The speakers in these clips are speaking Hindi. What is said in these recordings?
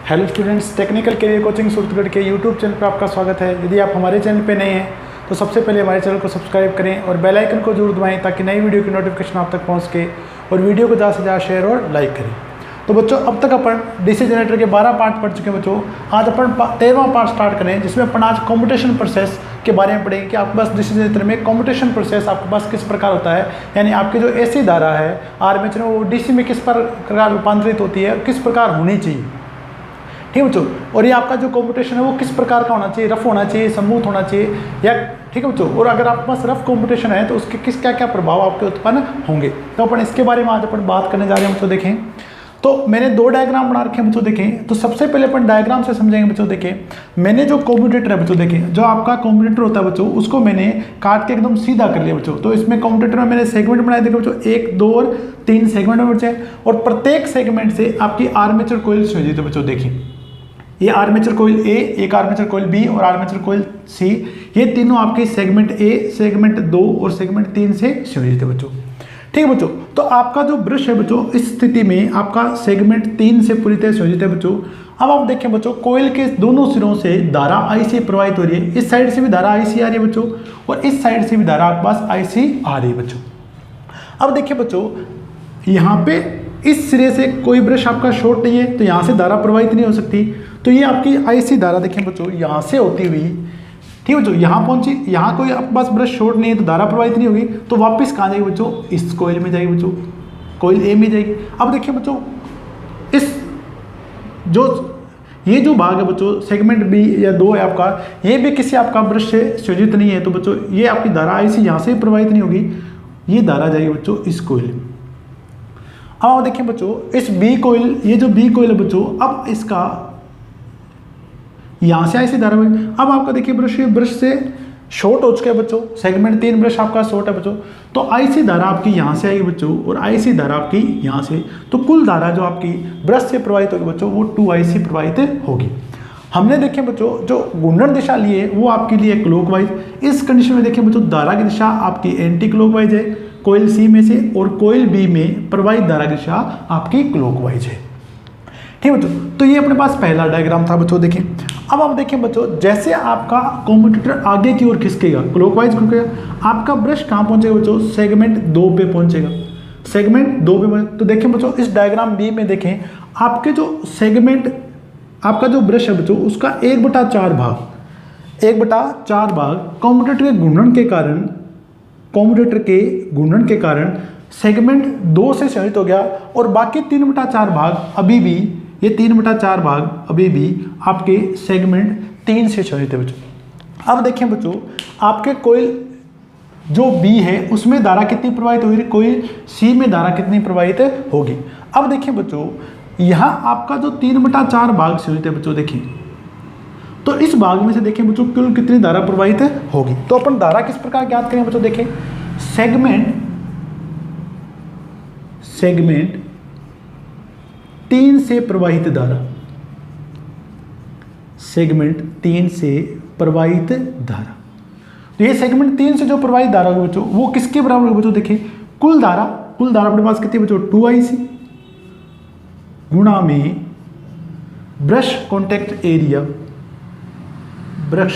Hello students, technical career coaching Suratgarh के यूट्यूब चैनल पर आपका स्वागत है। यदि आप हमारे चैनल पर नए हैं तो सबसे पहले हमारे चैनल को सब्सक्राइब करें और बेल आइकन को जरूर दबाएं ताकि नई वीडियो की नोटिफिकेशन आप तक पहुंच सके और वीडियो को ज़्यादा से ज़्यादा शेयर और लाइक करें। तो बच्चों, अब तक अपन डीसी जनरेटर के 12 पार्ट पढ़ चुके हैं। बच्चों, आज अपन 13वां पार्ट स्टार्ट करें, जिसमें अपन आज कॉम्पिटिशन प्रोसेस के बारे में पढ़ेंगे कि आपके पास डीसी जनरेटर में कॉम्पिटिशन प्रोसेस आपके पास किस प्रकार होता है, यानी आपकी जो एसी धारा है आर्मेचर में वो डीसी में किस प्रकार रूपांतरित होती है और किस प्रकार होनी चाहिए। ठीक है बच्चों, और ये आपका जो कॉम्पिटिशन है वो किस प्रकार का होना चाहिए, रफ होना चाहिए, स्मूथ होना चाहिए या ठीक है बच्चों। और अगर आपके पास रफ कॉम्पिटिशन है तो उसके किस क्या क्या प्रभाव आपके उत्पन्न होंगे, तो अपन इसके बारे में आज अपन बात करने जा रहे हैं बच्चों। देखें तो मैंने दो डायग्राम बना रखे हैं बच्चों। देखें तो सबसे पहले अपन डायग्राम से समझेंगे बच्चों। देखें मैंने जो कॉम्पिटिटर है बच्चों, देखें जो आपका कॉम्पिटिटर होता है बच्चों, उसको मैंने काट के एकदम सीधा कर लिया बच्चों। तो इसमें कॉम्पिटिटर में मैंने सेगमेंट बनाए, देखे बच्चों 1, 2 और 3 सेगमेंट में बचे और प्रत्येक सेगमेंट से आपकी आर्मेचर कोइल संयोजित है बच्चों। देखिए ये आर्मेचर कोइल ए, एक आर्मेचर कोइल बी और आर्मेचर कोइल सी, ये तीनों आपके सेगमेंट ए, सेगमेंट 2 और सेगमेंट 3 से संयोजित है बच्चों। ठीक है बच्चों, तो आपका जो ब्रश है बच्चों, इस स्थिति में आपका सेगमेंट 3 से पूरी तरह संयोजित है बच्चों। अब आप देखें बच्चों, कोइल के दोनों सिरों से धारा आईसी प्रवाहित हो रही है। इस साइड से भी धारा आईसी आ रही है बच्चों और इस साइड से भी धारा आपके पास आईसी आ रही है बच्चों। अब देखिए बच्चों, यहाँ पे इस सिरे से कोई ब्रश आपका शॉर्ट नहीं है तो यहाँ से धारा प्रवाहित नहीं हो सकती। तो ये आपकी आईसी धारा देखें बच्चों, यहाँ से होती हुई ठीक है बच्चों, यहाँ पहुंची, यहाँ कोई आपके पास ब्रश शॉर्ट नहीं है तो धारा प्रवाहित नहीं होगी, तो वापस कहाँ जाएगी बच्चों, इस कोइल में जाएगी बच्चों, कोइल ए में जाएगी। अब देखिए बच्चों, इस ये जो भाग है बच्चों सेगमेंट बी या 2 है आपका, ये भी किसी आपका ब्रश से संयोजित नहीं है, तो बच्चों ये आपकी धारा आईसी यहाँ से प्रवाहित नहीं होगी, ये धारा जाएगी बच्चों इस कोइल में। अब आप देखिए बच्चों, इस बी कोइल, ये जो बी कोइल है बच्चों, अब इसका यहां से आईसी धारा में, अब आपका देखिए ब्रश से शॉर्ट हो चुका है बच्चों, सेगमेंट 3 ब्रश आपका शॉर्ट है बच्चों, तो आईसी धारा आपकी यहां से आएगी बच्चों और आईसी धारा आपकी यहां से, तो कुल धारा जो आपकी ब्रश से प्रवाहित होगी बच्चों वो 2IC प्रवाहित होगी। हमने देखे बच्चों जो घूर्णन दिशा लिए वो आपके लिए क्लॉकवाइज। इस कंडीशन में देखिए बच्चों, धारा की दिशा आपकी एंटी क्लॉकवाइज है कोइल सी में से और कोइल बी में प्रवाहित धारा की दिशा आपकी क्लॉकवाइज है। ठीक है बच्चों, तो ये अपने पास पहला डायग्राम था बच्चों। देखें अब आप देखें बच्चों, जैसे आपका कॉम्पिटिटर आगे की ओर खिसकेगा, क्लॉकवाइज घूमेगा, आपका ब्रश कहाँ पहुंचेगा बच्चों, सेगमेंट 2 पे पहुंचेगा, सेगमेंट 2 पे। तो देखें बच्चों, इस डायग्राम बी में देखें आपके जो सेगमेंट, आपका जो ब्रश है बच्चों, उसका 1/4 भाग कॉम्पिटिटर के घूर्णन के कारण सेगमेंट 2 से संयोजित हो गया और बाकी 3/4 भाग अभी भी, ये 3/4 भाग अभी भी आपके सेगमेंट 3 से संयोजित है बच्चों। अब देखें बच्चों, आपके कोइल जो बी है उसमें धारा कितनी प्रवाहित होगी, कोइल सी में धारा कितनी प्रवाहित होगी। अब देखिए बच्चों, यहाँ आपका जो 3/4 भाग संयोजित है बच्चों, देखिए तो इस भाग में से देखें बच्चों कुल कितनी धारा प्रवाहित होगी। तो अपन धारा किस प्रकार ज्ञात करेंगे बच्चों, देखें सेगमेंट 3 से प्रवाहित धारा, सेगमेंट 3 से प्रवाहित धारा, तो ये सेगमेंट 3 से जो प्रवाहित धारा होगी बच्चों वो किसके बराबर होगी बच्चों, देखिए कुल धारा अपने पास कितनी बच्चों 2IC गुणा में brush contact area, brush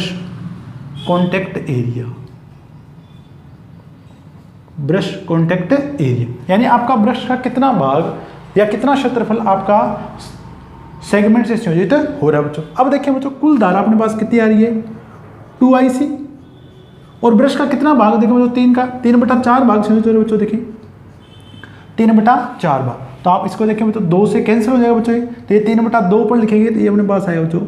contact area, यानी आपका ब्रश का कितना भाग या कितना क्षेत्रफल आपका सेगमेंट से संयोजित हो रहा है बच्चों। अब देखिए बच्चों, कुल धारा अपने पास कितनी आ रही है 2IC और ब्रश का कितना भाग देखिए बच्चों 3 का 3/4 भाग संयोजित हो रहा है बच्चों। देखिए 3/4 भाग, तो आप इसको देखें बच्चों 2 से कैंसिल हो जाएगा बच्चों, तो ये 3/2 पर लिखेंगे तो ये अपने पास आएगा बच्चों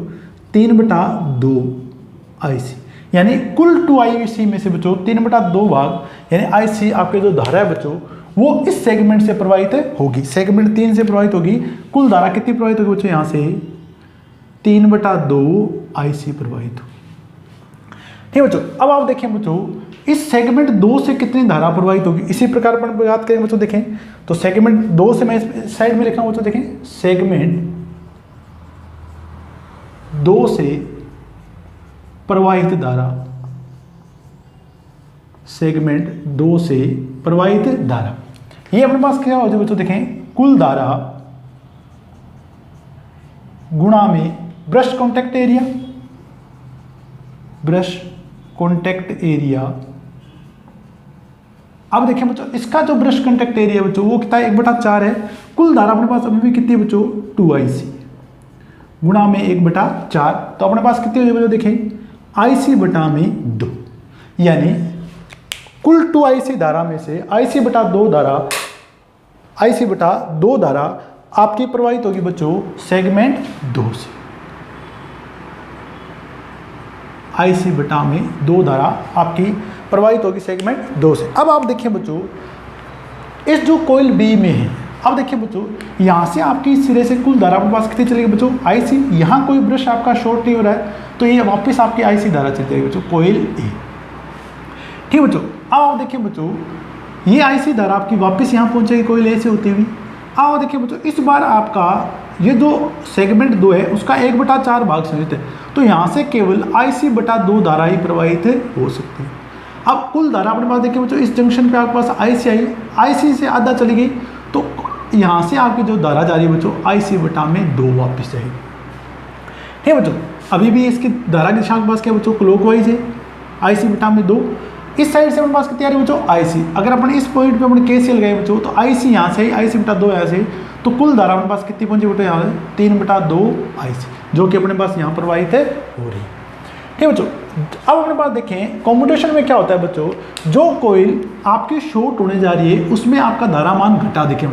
3/2IC, यानी कुल 2IC में से बच्चों 3/2 भाग यानी IC आपके जो धारा है बच्चों वो इस सेगमेंट से प्रवाहित होगी, सेगमेंट 3 से प्रवाहित होगी। कुल धारा कितनी प्रवाहित होगी बच्चों, यहाँ से 3/2IC प्रवाहित हो। ठीक है बच्चों, अब आप देखें बच्चों इस सेगमेंट 2 से कितनी धारा प्रवाहित होगी, इसी प्रकार अपन बात करेंगे बच्चों। देखें तो सेगमेंट 2 से मैं इस साइड में लिखा हूं बच्चों, देखें सेगमेंट 2 से प्रवाहित धारा, सेगमेंट 2 से प्रवाहित धारा, ये अपने पास क्या हो जाए बच्चों, देखें कुल धारा गुणा में brush contact area, brush contact area. अब देखिए बच्चों, इसका जो ब्रश कॉन्टैक्ट एरिया बच्चों वो कितना है, 1/4 है। कुल धारा अपने पास अभी भी कितनी है बच्चों, 2IC गुणा में 1/4, तो अपने पास कितनी हो जाएगी बच्चों, देखें IC बटा में 2, यानी कुल 2IC धारा में से IC/2 धारा आपकी प्रवाहित होगी बच्चों सेगमेंट 2 से। IC/2 धारा आपकी प्रवाहित होगी सेगमेंट 2 से। अब आप देखिए बच्चों, इस जो कॉइल बी में है, अब देखिए बच्चों यहाँ से आपकी इस सिरे से कुल धारा अपने पास कितनी चलेगी बच्चों, IC। यहाँ कोई ब्रश आपका शॉर्ट नहीं हो रहा है, तो ये वापस आपकी IC धारा चली जाएगी बच्चों, कॉइल ए। ठीक बच्चों, अब आप देखिए बच्चों, ये IC धारा आपकी वापस यहाँ पहुँचेगी कॉइल ए से होती हुई। अब देखिए बच्चों, इस बार आपका ये जो सेगमेंट 2 है उसका 1/4 भाग संयोजित है, तो यहाँ से केवल IC/2 धारा ही प्रवाहित हो सकती है। अब कुल धारा अपने पास देखिए बच्चों, इस जंक्शन पे आपके पास IC आई, IC से आधा चली गई, तो यहाँ से आपकी जो धारा जा रही है बच्चों IC/2 वापस जाएगी। ठीक है बच्चों, अभी भी इसकी धारा की दिशा के पास क्या बच्चों, क्लॉकवाइज है, IC/2। इस साइड से अपने पास कितनी आ रही है बच्चों, IC। अगर अपन इस पॉइंट पे अपने KCL गए बच्चों, तो IC यहाँ से IC/2 यहाँ से, तो कुल धारा अपने पास कितनी पहुंची बच्चों, यहाँ 3/2 IC, जो कि अपने पास यहाँ प्रवाहित है हो रही है। ठीक है बच्चों, अब अपने पास देखें कॉम्यूटेशन में क्या होता है बच्चों, जो कोइल आपकी शॉर्ट होने जा रही है उसमें आपका धारा मान घटा। देखें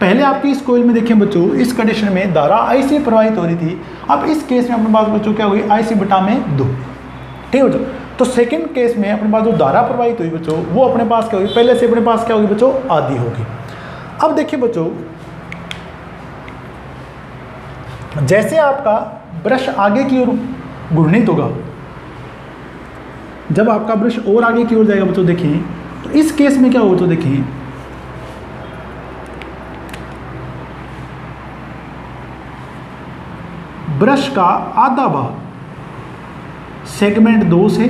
पहले आपकी इस कोइल में देखें बच्चों, इस कंडीशन में धारा IC प्रवाहित हो रही थी, अब इस केस में अपने पास बच्चों क्या होगी, IC/2। ठीक है बच्चों, तो सेकंड केस में अपने पास जो धारा प्रवाहित हुई बच्चों वो अपने पास क्या होगी, पहले से अपने पास क्या होगी बच्चों, आधी होगी। अब देखिए बच्चों, जैसे आपका ब्रश आगे की ओर घूर्णित होगा, जब आपका ब्रश और आगे की ओर जाएगा बच्चों, देखें तो इस केस में क्या होगा बच्चों, देखें ब्रश का आधा भाग सेगमेंट 2 से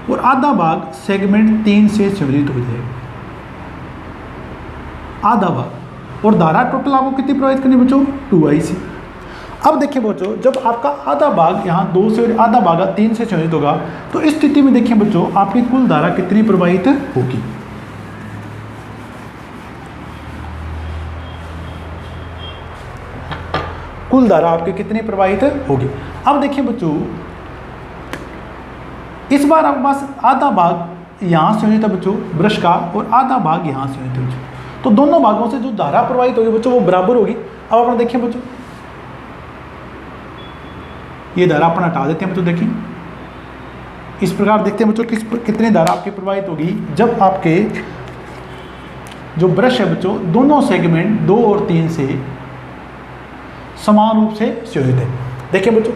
और आधा भाग सेगमेंट 3 से संयोजित हो जाएगा, आधा भाग। और धारा टोटल आपको कितनी प्रवाहित करनी बच्चों, 2IC। अब देखिए बच्चों, जब आपका आधा भाग यहाँ 2 से और आधा भाग 3 से संयोजित होगा, तो इस स्थिति में देखिए बच्चों आपकी कुल धारा कितनी प्रवाहित होगी, कुल धारा आपकी कितनी प्रवाहित होगी। अब देखिए बच्चों, इस बार आपके पास आधा भाग यहाँ संयोजित है बच्चों ब्रश का, और आधा भाग यहाँ संयोजित है बच्चों, तो दोनों भागों से जो धारा प्रवाहित होगी बच्चों वो बराबर होगी। अब अपन देखिए बच्चों, ये धारा अपन हटा देते हैं बच्चों, देखिए इस प्रकार देखते हैं बच्चों कितनी धारा आपकी प्रवाहित होगी जब आपके जो ब्रश है बच्चों दोनों सेगमेंट 2 और 3 से समान रूप से संयोजित है। देखिए बच्चों,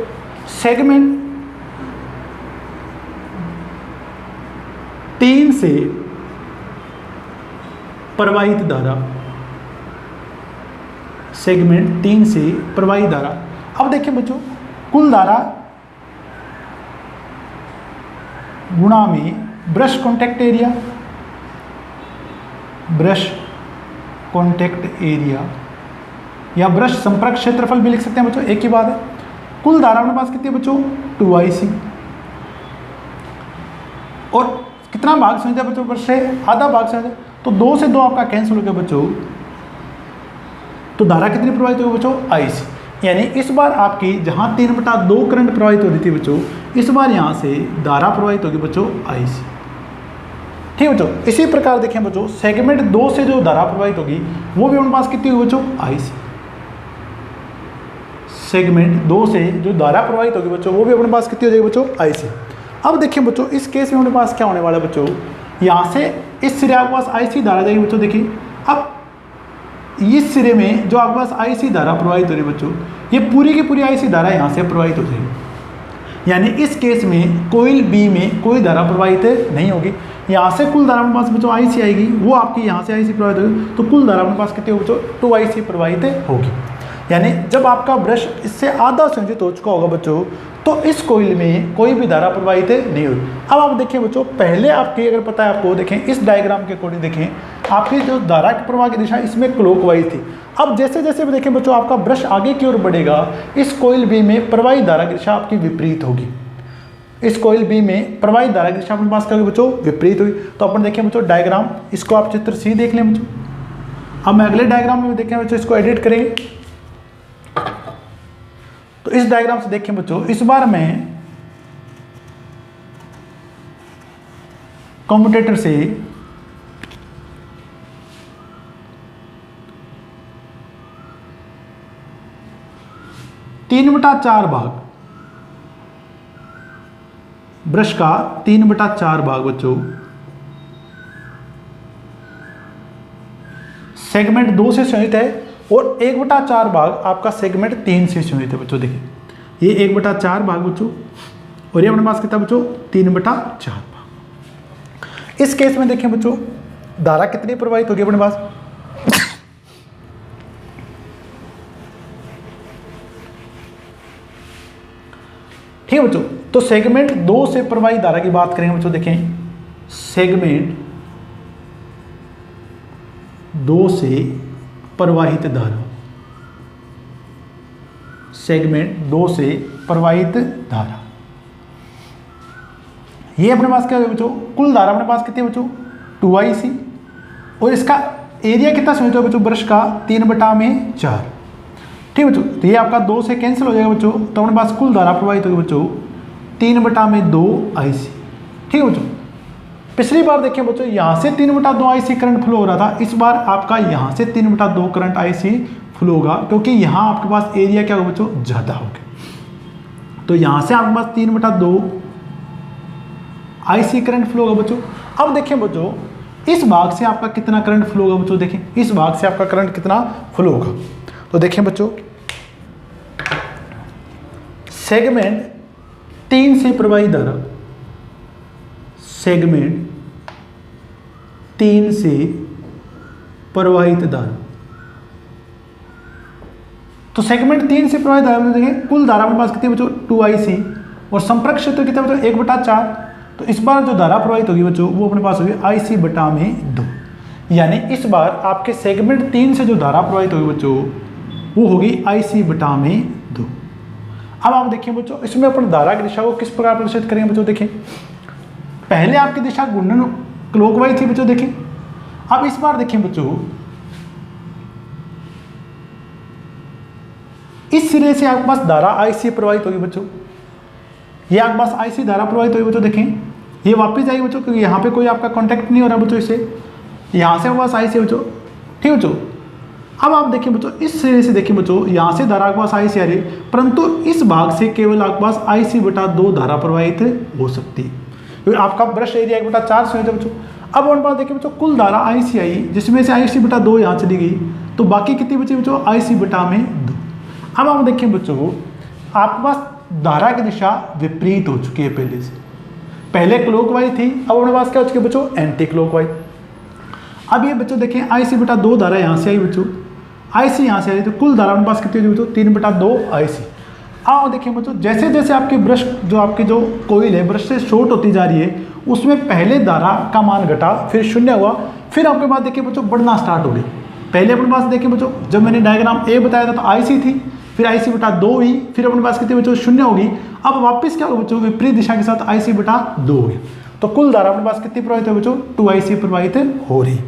सेगमेंट 3 से प्रवाहित धारा, सेगमेंट 3 से प्रवाहित धारा। अब देखिए बच्चों, कुल धारा गुणा में brush contact area, brush contact area या ब्रश संपर्क क्षेत्रफल भी लिख सकते हैं बच्चों, एक ही बात है। कुल धारा अपने पास कितनी है बच्चों, 2IC। और कितना भाग संयोजित है बच्चों, ब्रश से आधा भाग संयोजित, तो 2 से 2 आपका कैंसिल हो गया बच्चों, तो धारा कितनी प्रवाहित होगी बच्चों, IC। यानी इस बार आपकी जहां 3/2 करंट प्रवाहित हो रही थी बच्चों, इस बार यहां से धारा प्रवाहित होगी बच्चों IC। ठीक है बच्चों, इसी प्रकार देखें बच्चों, सेगमेंट 2 से जो धारा प्रवाहित होगी वो भी हमारे पास कितनी होगी बच्चों, IC। सेगमेंट 2 से जो धारा प्रवाहित होगी बच्चों वो भी अपने पास कितनी हो जाएगी बच्चों, IC। अब देखिए बच्चों, इस केस में हमारे पास क्या होने वाला है बच्चों, यहाँ से इस सिरे आपके पास IC धारा जाएगी बच्चों। देखिए अब इस सिरे में जो आपके पास IC धारा प्रवाहित हो रही है बच्चों, ये पूरी की पूरी IC धारा यहाँ से प्रवाहित हो जाएगी। यानी इस केस में कोइल बी में कोई धारा प्रवाहित नहीं होगी। यहाँ से कुल धारा अपने पास बच्चों IC आएगी, वो आपकी यहाँ से IC प्रवाहित होगी, तो कुल धारा अपने पास कितनी होगी बच्चों, 2IC प्रवाहित होगी। यानी जब आपका ब्रश इससे आधा संयोजित हो चुका होगा बच्चों, तो इस कोइल में कोई भी धारा प्रवाहित नहीं होगी। अब आप देखिए बच्चों, पहले आपकी अगर पता है आपको, देखें इस डायग्राम के अकॉर्डिंग देखें आपकी जो धारा की प्रवाह की दिशा इसमें क्लॉकवाइज थी। अब जैसे जैसे देखें बच्चों आपका ब्रश आगे की ओर बढ़ेगा, इस कॉइल बी में प्रवाहित धारा की दिशा आपकी विपरीत होगी। इस कॉइल बी में प्रवाहित धारा की दिशा अपने पास क्या होगी बच्चों, विपरीत हुई। तो अपन देखें बच्चों डायग्राम, इसको आप चित्र सी देख लें बच्चों। हम अगले डायग्राम में देखें बच्चों, इसको एडिट करेंगे। तो इस डायग्राम से देखें बच्चों, इस बार मैं कम्यूटेटर से तीन बटा चार भाग, ब्रश का 3/4 भाग बच्चों सेगमेंट 2 से संयुक्त है और 1/4 भाग आपका सेगमेंट 3 से संयुक्त है बच्चों। देखिए ये 1/4 भाग बच्चों और ये अपने पास कितना बच्चों 3/4 भाग। इस केस में देखें बच्चों धारा कितनी प्रवाहित होगी अपने पास, ठीक है बच्चों। तो सेगमेंट 2 से प्रवाहित धारा की बात करेंगे बच्चों, देखें सेगमेंट 2 से प्रवाहित धारा, सेगमेंट 2 से प्रवाहित धारा, ये अपने पास क्या है बच्चों, कुल धारा अपने पास कितनी है बच्चों 2IC और इसका एरिया कितना समझते हो बच्चों ब्रश का 3/4, ठीक है बच्चों। तो ये आपका 2 से कैंसिल हो जाएगा बच्चों, तो अपने पास कुल धारा प्रवाहित होगी बच्चों 3/2IC, ठीक है बच्चों। पिछली बार देखें बच्चों यहाँ से 3/2IC करंट फ्लो हो रहा था, इस बार आपका यहाँ से 3/2 करंट IC फ्लो होगा, क्योंकि यहाँ आपके पास एरिया क्या होगा बच्चों ज़्यादा हो गया। तो यहाँ से आपके पास 3/2IC करंट फ्लो होगा बच्चों। अब देखें बच्चों इस भाग से आपका कितना करंट फ्लो होगा बच्चों, देखें इस भाग से आपका करंट कितना फ्लो होगा। तो देखें बच्चों सेगमेंट 3 से प्रवाहित धारा, सेगमेंट 3 से प्रवाहित धारा, तो सेगमेंट 3 से प्रवाहित धारा में देखें कुल धारा अपने पास कितनी बच्चों 2IC और संपर्क क्षेत्र कितना बच्चों 1/4। तो इस बार जो धारा प्रवाहित होगी बच्चों वो अपने पास होगी IC/2, यानी इस बार आपके सेगमेंट 3 से जो धारा प्रवाहित होगी बच्चों वो होगी IC/2। अब आप देखिए बच्चों इसमें अपन धारा की दिशा को किस प्रकार प्रदर्शित करेंगे बच्चों, देखें पहले आपकी दिशा घूर्णन क्लॉकवाइज थी बच्चों, देखें अब इस बार देखें बच्चों इस सिरे से आपके पास धारा IC प्रवाहित होगी बच्चों, ये आपके पास IC धारा प्रवाहित होगी बच्चों, देखें ये वापस जाएगी बच्चों क्योंकि यहाँ पे कोई आपका कांटेक्ट नहीं हो रहा बच्चों, इसे यहाँ से आपके पास IC बच्चों, ठीक है बच्चों। अब आप देखिए बच्चों इस सिरे से देखिए बच्चों यहाँ से धारा आपके पास IC आ रही है, परंतु इस भाग से केवल आपके पास IC/2 धारा प्रवाहित हो सकती है, क्योंकि आपका ब्रश एरिया 1/4 से बच्चों। अब हमारे पास देखिए बच्चों कुल धारा IC आई, जिसमें से IC/2 यहाँ चली गई, तो बाकी कितनी बची बच्चों IC/2। अब आप देखिए बच्चों आपके पास धारा की दिशा विपरीत हो चुकी है, पहले क्लॉकवाइज थी, अब हमारे पास क्या हो चुकी है बच्चों एंटी क्लॉकवाइज। अब ये बच्चों देखें IC/2 धारा यहाँ से आई बच्चों, IC यहाँ से आई, तो कुल धारा हमारे पास कितनी हुई बच्चों 3/2IC। अब देखिए बच्चों जैसे जैसे आपके ब्रश जो आपके जो कोइल है ब्रश से शॉर्ट होती जा रही है, उसमें पहले धारा का मान घटा, फिर 0 हुआ, फिर आपके पास देखिए बच्चों बढ़ना स्टार्ट हो गई। पहले अपने पास देखिए बच्चों जब मैंने डायग्राम A बताया था तो IC थी, फिर IC/2 हुई, फिर अपने पास कितने बच्चों 0 होगी। अब वापस क्या होगा बच्चों विपरीत दिशा के साथ IC/2 हो गया, तो कुल धारा अपने पास कितनी प्रवाहित है बच्चों 2IC प्रवाहित हो रही।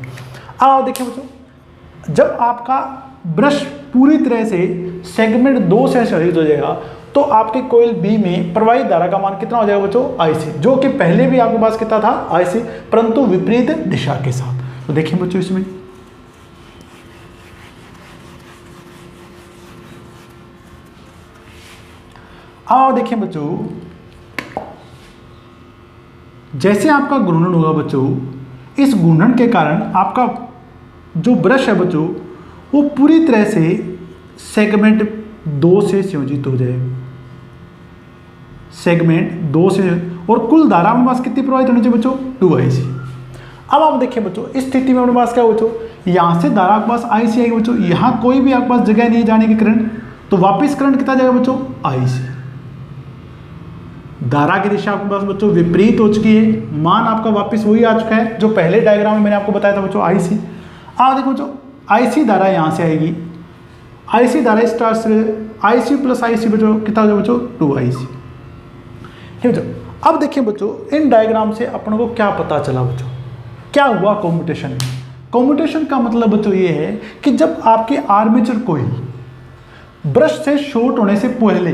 अब देखिए बच्चों जब आपका ब्रश पूरी तरह से सेगमेंट 2 से संयुक्त हो जाएगा तो आपके कोइल B में प्रवाहित धारा का मान कितना हो जाएगा बच्चों IC, जो कि पहले भी आपके पास कितना था IC, परंतु विपरीत दिशा के साथ। तो देखिए बच्चों इसमें अब देखिए बच्चों जैसे आपका घूर्णन होगा बच्चों, इस घूर्णन के कारण आपका जो ब्रश है बच्चों वो पूरी तरह से सेगमेंट 2 से संयोजित हो जाएगा, सेगमेंट 2 से, और कुल धारा हमारे पास कितनी प्रवाहित होनी चाहिए बच्चों 2IC। अब आप देखिए बच्चों इस स्थिति में हमारे पास क्या बच्चों यहाँ से धारा आपके पास IC आएगी बच्चों, यहाँ कोई भी आपके पास जगह नहीं जाने की करंट, तो वापस करंट कितना जाएगा बच्चों IC, धारा की दिशा आपके पास बच्चों विपरीत हो चुकी है, मान आपका वापस वही आ चुका है जो पहले डायग्राम में मैंने आपको बताया था बच्चों IC। देखो बच्चों IC धारा यहाँ से आएगी, IC धारा स्टार से IC प्लस IC बच्चों कितना हो जाए बच्चों 2IC। ठीक बच्चों, अब देखिए बच्चों इन डायग्राम से अपन को क्या पता चला बच्चों, क्या हुआ कॉम्यूटेशन में। कॉम्यूटेशन का मतलब बच्चों ये है कि जब आपके आर्मेचर कॉइल ब्रश से शॉर्ट होने से पहले,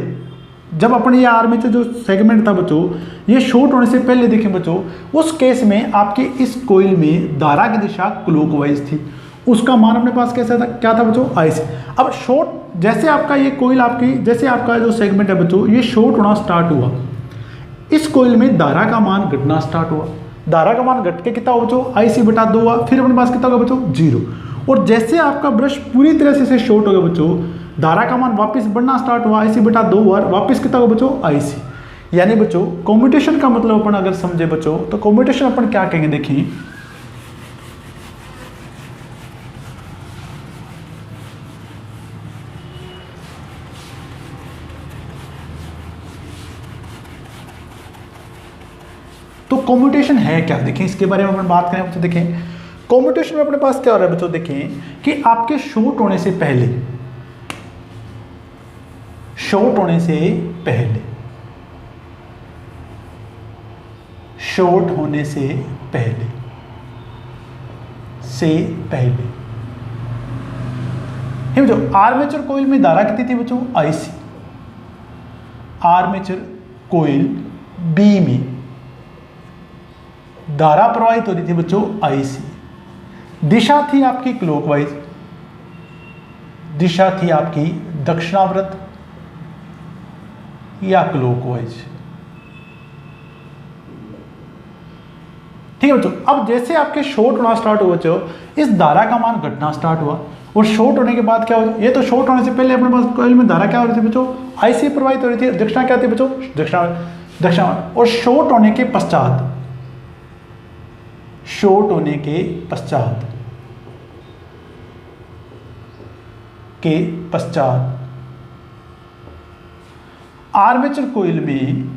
जब अपन ये आर्मेचर जो सेगमेंट था बच्चों ये शॉर्ट होने से पहले देखें बच्चों, उस केस में आपके इस कॉइल में धारा की दिशा क्लॉकवाइज थी, उसका मान अपने पास कैसा था, क्या था बच्चों IC। अब शॉर्ट जैसे आपका ये कॉइल आपकी जैसे आपका जो सेगमेंट है बच्चों ये शॉर्ट होना स्टार्ट हुआ, इस कॉइल में धारा का मान घटना स्टार्ट हुआ, धारा का मान घट के कितना हो बच्चों IC बटा 2 हुआ, फिर अपने पास कितना होगा बच्चों 0। और जैसे आपका ब्रश पूरी तरह से शॉर्ट हो गया बच्चों, धारा का मान वापस बढ़ना स्टार्ट हुआ, IC बटा 2 और वापस कितना होगा बच्चों IC। यानी बच्चों कॉम्यूटेशन का मतलब अपन अगर समझे बच्चों तो कॉम्यूटेशन अपन क्या कहेंगे, देखिए तो कॉम्यूटेशन है क्या, देखें इसके बारे में अपन बात करें बच्चों। देखें कॉम्यूटेशन में अपने पास क्या हो रहा है बच्चों, देखें कि आपके शॉर्ट होने से पहले, शॉर्ट होने से पहले, शॉर्ट होने से पहले ये बच्चों आर्मेचर कॉइल में धारा कितनी थी बच्चों IC, आर्मेचर कॉइल B में धारा प्रवाहित हो रही थी बच्चों IC, दिशा थी आपकी क्लॉकवाइज, दिशा थी आपकी दक्षिणावर्त या क्लॉकवाइज। ठीक है बच्चों, अब जैसे आपके शॉर्ट होना स्टार्ट हुआ बच्चों, इस धारा का मान घटना स्टार्ट हुआ और शॉर्ट होने के बाद क्या हो, ये तो शॉर्ट होने से पहले अपने पास कॉइल में धारा क्या हो रही थी बच्चों IC प्रवाहित हो रही थी, दक्षिणा क्या थी बच्चों दक्षिणा। और शॉर्ट होने के पश्चात, शॉर्ट होने के पश्चात आर्मेचर कॉइल में,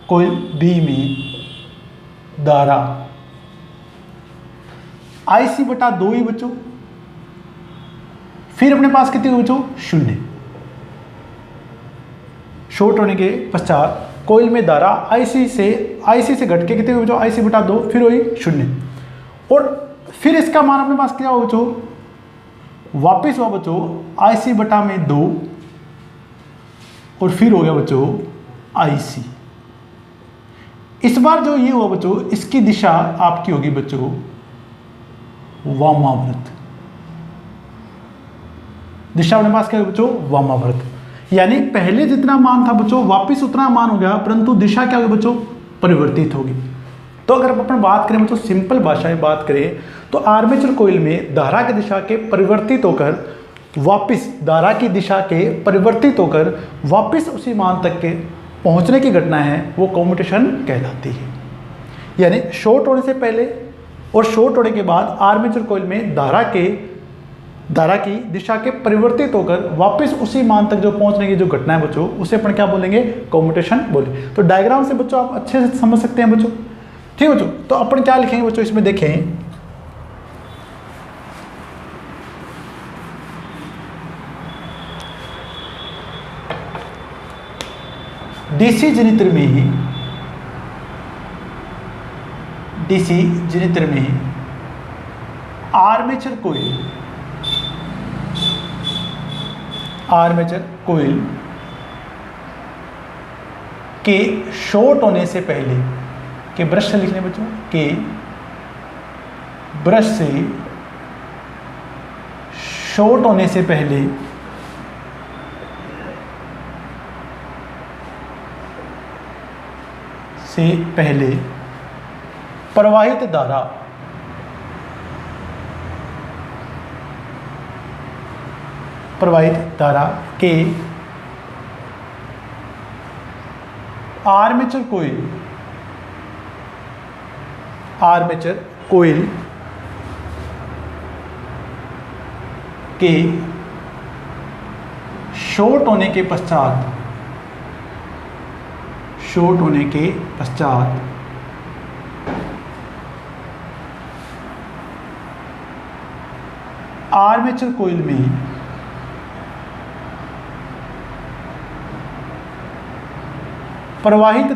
कॉइल B में धारा IC बटा 2 ही बच्चों, फिर अपने पास कितनी हुई बच्चों 0। शॉर्ट होने के पश्चात कॉइल में धारा IC से घट के कितनी हुई बच्चों IC बटा 2, फिर हुई 0। और फिर इसका मान अपने पास क्या हुआ बच्चों, वापिस हुआ बच्चों IC बटा में 2 और फिर हो गया बच्चों IC। इस बार जो ये हुआ बच्चों इसकी दिशा आपकी होगी बच्चों वामाव्रत, दिशा अपने पास क्या है बच्चों वामाव्रत। यानी पहले जितना मान था बच्चों वापिस उतना मान हो गया, परंतु दिशा क्या होगी बच्चों परिवर्तित होगी। तो अगर अपन बात करें बच्चों सिंपल भाषा में बात करें तो आर्मेचर कॉइल में धारा की दिशा के परिवर्तित होकर वापिस, धारा की दिशा के परिवर्तित होकर वापिस उसी मान तक के पहुंचने की घटना है वो कॉम्यूटेशन कहलाती है। यानी शॉर्ट होने से पहले और शॉर्ट होने के बाद आर्मेचर कॉइल में धारा की दिशा के परिवर्तित होकर वापस उसी मान तक जो पहुंचने की जो घटना है बच्चों उसे अपन क्या बोलेंगे कॉम्यूटेशन बोलेंगे। तो डायग्राम से बच्चों आप अच्छे से समझ सकते हैं बच्चों। ठीक है बच्चों, तो अपन क्या लिखेंगे बच्चों इसमें देखें, डीसी जनित्र में आर्मेचर कोइल के शॉर्ट होने से पहले, के ब्रश से लिखने बच्चों, के ब्रश से शॉर्ट होने से पहले प्रवाहित धारा के आर्मेचर कोइल के शॉर्ट होने के पश्चात शॉर्ट होने के पश्चात आर्मेचर कॉइल में प्रवाहित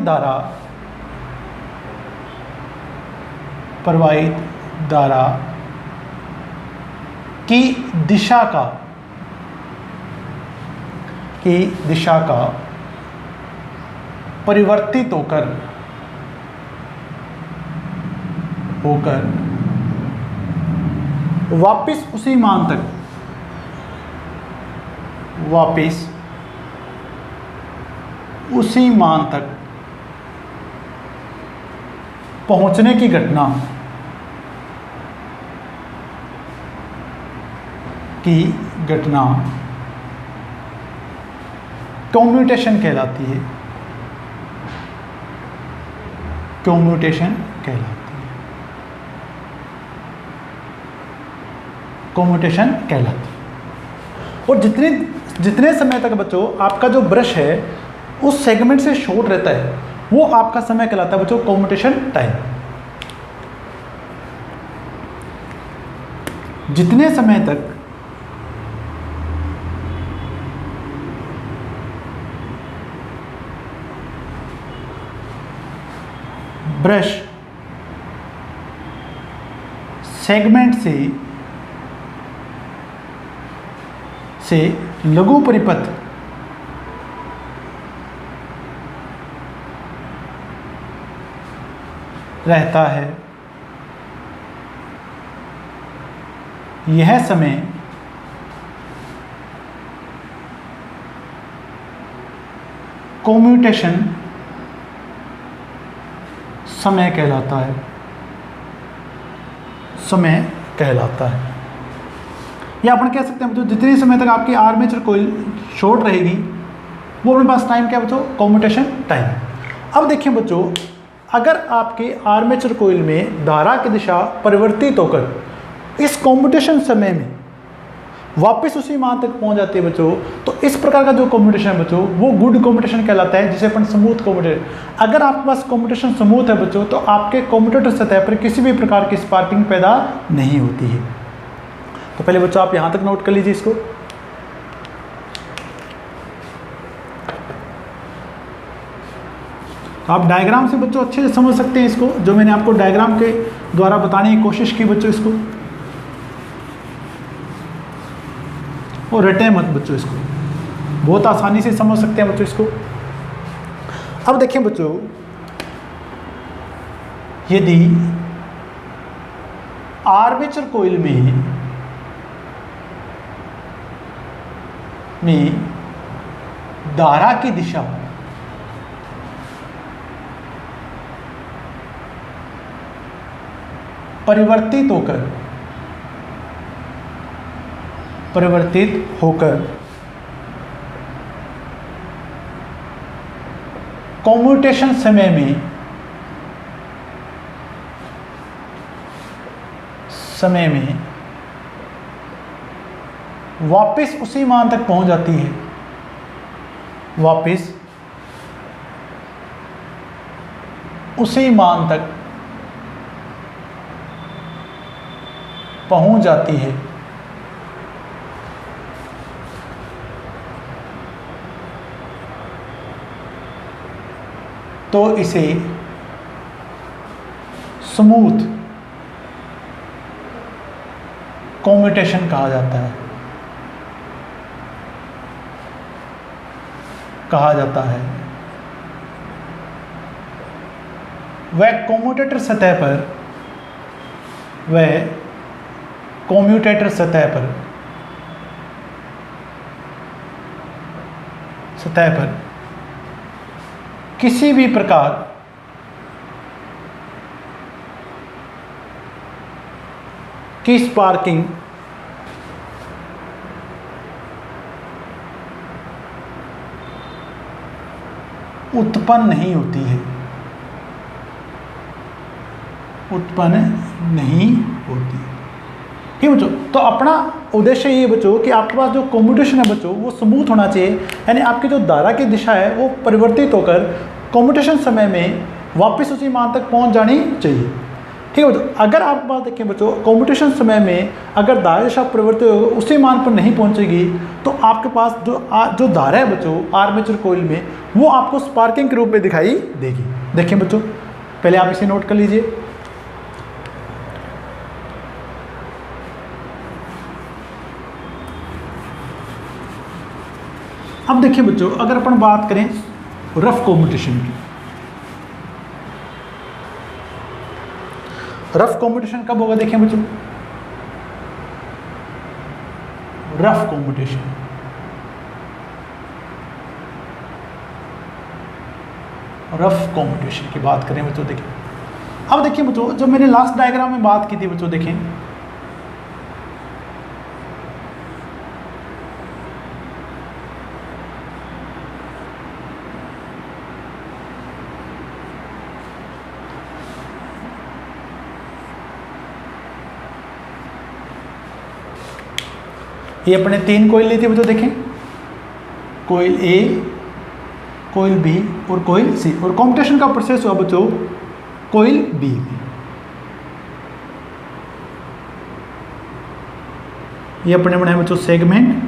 धारा की दिशा का परिवर्तित होकर वापस उसी मान तक पहुंचने की घटना कम्यूटेशन कहलाती है। और जितने समय तक बच्चों आपका जो ब्रश है उस सेगमेंट से शॉर्ट रहता है वो आपका समय कहलाता है बच्चों कम्यूटेशन टाइम। जितने समय तक ब्रश सेगमेंट से लघु परिपथ रहता है, यह समय कम्यूटेशन समय कहलाता है। या अपन कह सकते हैं बच्चों जितने समय तक आपकी आर्मेचर कॉइल शॉर्ट रहेगी वो अपने पास टाइम क्या बच्चों कम्यूटेशन टाइम। अब देखिए बच्चों अगर आपके आर्मेचर कॉइल में धारा की दिशा परिवर्तित होकर इस कम्यूटेशन समय में वापस उसी मान तक पहुंच जाती है बच्चों, तो इस प्रकार का जो कम्यूटेशन है बच्चों वो गुड कम्यूटेशन कहलाता है, जिसे अपन स्मूथ कम्यूटेशन। अगर आपके पास कम्यूटेशन स्मूथ है बच्चों तो आपके कम्यूटेटर सतह पर किसी भी प्रकार की स्पार्किंग पैदा नहीं होती है। तो पहले बच्चों आप यहां तक नोट कर लीजिए इसको। तो आप डायग्राम से बच्चों अच्छे से समझ सकते हैं इसको, जो मैंने आपको डायग्राम के द्वारा बताने की कोशिश की बच्चों इसको, और रटे मत बच्चों इसको, बहुत आसानी से समझ सकते हैं बच्चों इसको। अब देखिए बच्चों यदि आर्मेचर कॉइल में धारा की दिशा परिवर्तित होकर कम्यूटेशन समय में वापस उसी मान तक पहुंच जाती है, वापस उसी मान तक पहुंच जाती है, तो इसे स्मूथ कम्यूटेशन कहा जाता है। वह कम्यूटेटर सतह पर किसी भी प्रकार की स्पार्किंग उत्पन्न नहीं होती है, ठीक बच्चों। तो अपना उद्देश्य ये बच्चों कि आपके पास जो कम्यूटेशन है बच्चों वो स्मूथ होना चाहिए, यानी आपकी जो धारा की दिशा है वो परिवर्तित होकर कम्यूटेशन समय में वापस उसी मान तक पहुंच जानी चाहिए। ठीक है बच्चों, अगर आप बात देखें बच्चों, कम्यूटेशन समय में अगर धारा दिशा परिवर्तित होगी उसी मान पर नहीं पहुंचेगी तो आपके पास जो धारा है बच्चों आर्मेचर कॉइल में वो आपको स्पार्किंग के रूप में दिखाई देगी। देखें बच्चों, पहले आप इसे नोट कर लीजिए। अब देखिए बच्चों, अगर अपन बात करें रफ कम्यूटेशन की, रफ कम्यूटेशन कब होगा? देखें बच्चों, रफ कम्यूटेशन की बात करें बच्चों, देखें अब देखिए बच्चों, जब मैंने लास्ट डायग्राम में बात की थी बच्चों, देखें ये अपने 3 कॉइल ली थी बच्चों, देखें कॉइल ए, कॉइल बी और कॉइल सी, और कॉम्यूटेशन का प्रोसेस हुआ बच्चों कॉइल बी में। ये अपने बनाए बच्चों सेगमेंट,